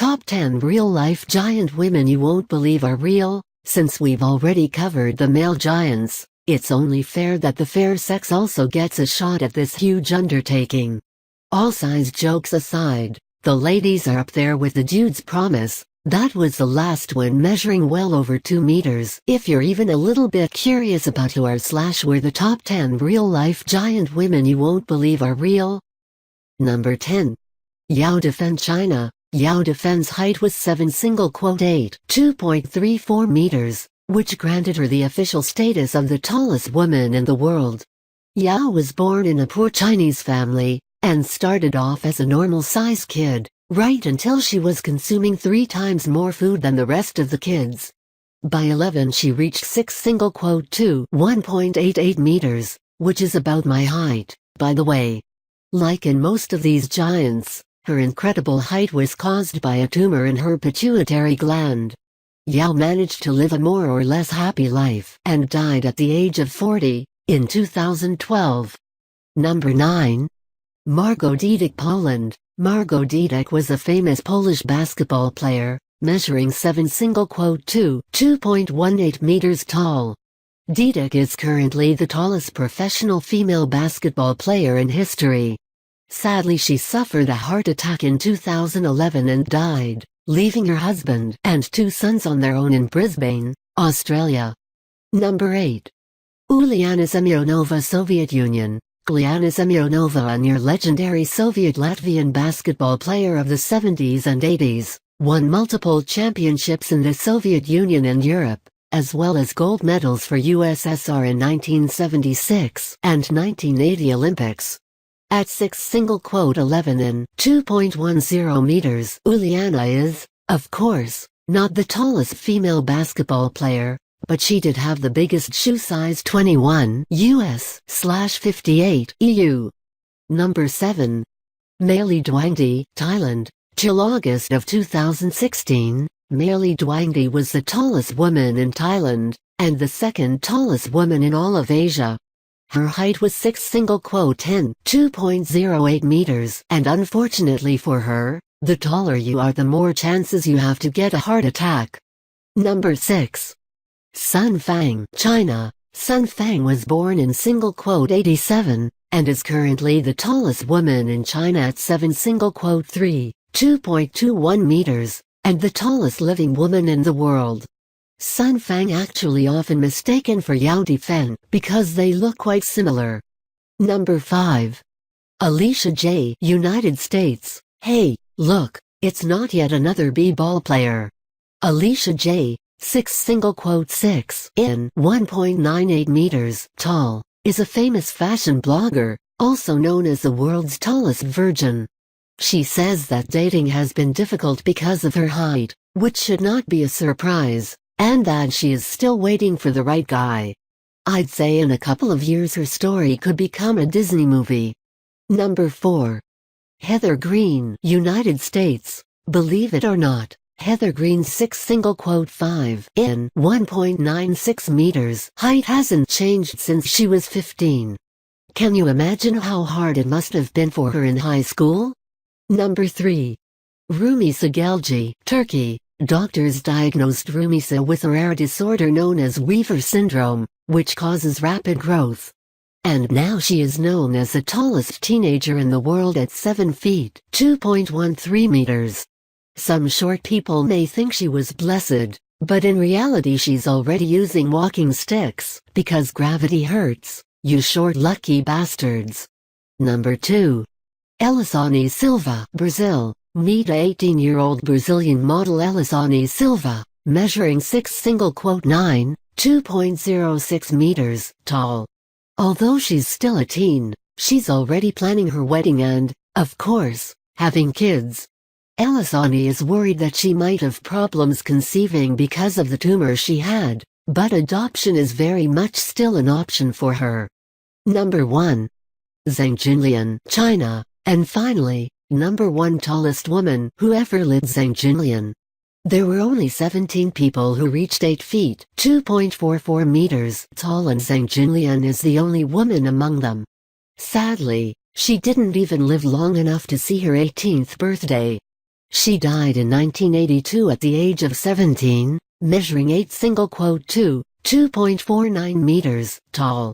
Top 10 real-life giant women you won't believe are real. Since we've already covered the male giants, it's only fair that the fair sex also gets a shot at this huge undertaking. All size jokes aside, the ladies are up there with the dudes. Promise. That was the last one, measuring well over 2 meters. If you're even a little bit curious about who are/were the top 10 real-life giant women you won't believe are real. Number 10. Yao Defen, China. Yao Defen's height was 2.34 meters, which granted her the official status of the tallest woman in the world. Yao was born in a poor Chinese family, and started off as a normal-size kid, right until she was consuming 3 times more food than the rest of the kids. By 11 she reached 1.88 meters, which is about my height, by the way. Like in most of these giants, her incredible height was caused by a tumor in her pituitary gland. Yao managed to live a more or less happy life and died at the age of 40, in 2012. Number 9. Marco Deevak, Poland. Marco Deevak was a famous Polish basketball player, measuring 2.18 meters tall. Deevak is currently the tallest professional female basketball player in history. Sadly, she suffered a heart attack in 2011 and died, leaving her husband and 2 sons on their own in Brisbane, Australia. Number 8. Juliana Semionova, Soviet Union. Juliana Semionova, a near-legendary Soviet-Latvian basketball player of the 70s and 80s, won multiple championships in the Soviet Union and Europe, as well as gold medals for USSR in 1976 and 1980 Olympics. At 6.11 and 2.10 meters, Juliana is, of course, not the tallest female basketball player, but she did have the biggest shoe size, 21 US/58 EU. Number 7. Maili Dwangdi, Thailand. Till August of 2016, Maili Dwangdi was the tallest woman in Thailand, and the second tallest woman in all of Asia. Her height was 2.08 meters, and unfortunately for her, the taller you are the more chances you have to get a heart attack. Number 6. Sun Fang, China. Sun Fang was born in '87, and is currently the tallest woman in China at 2.21 meters, and the tallest living woman in the world. Sun Fang actually often mistaken for Yao Defen because they look quite similar. Number 5. Alicia J, United States. Hey, look, it's not yet another b-ball player. Alicia J, 1.98 meters tall, is a famous fashion blogger, also known as the world's tallest virgin. She says that dating has been difficult because of her height, which should not be a surprise, and that she is still waiting for the right guy. I'd say in a couple of years her story could become a Disney movie. Number 4. Heather Green, United States. Believe it or not, Heather Green's 1.96 meters height hasn't changed since she was 15. Can you imagine how hard it must have been for her in high school? Number 3. Rumisa Gelgi, Turkey. Doctors diagnosed Rumisa with a rare disorder known as Weaver syndrome, which causes rapid growth. And now she is known as the tallest teenager in the world at 7 feet, 2.13 meters. Some short people may think she was blessed, but in reality she's already using walking sticks, because gravity hurts, you short lucky bastards. Number 2. Elisane Silva, Brazil. Meet a 18-year-old Brazilian model Elisane Silva, measuring 2.06 meters tall. Although she's still a teen, she's already planning her wedding and, of course, having kids. Elisane is worried that she might have problems conceiving because of the tumor she had, but adoption is very much still an option for her. Number 1. Zhang Junlian, China. And finally, number 1 tallest woman who ever lived, Zhang Junlian. There were only 17 people who reached 8 feet, 2.44 meters tall, and Zhang Junlian is the only woman among them. Sadly, she didn't even live long enough to see her 18th birthday. She died in 1982 at the age of 17, measuring 8.2, 2.49 meters tall.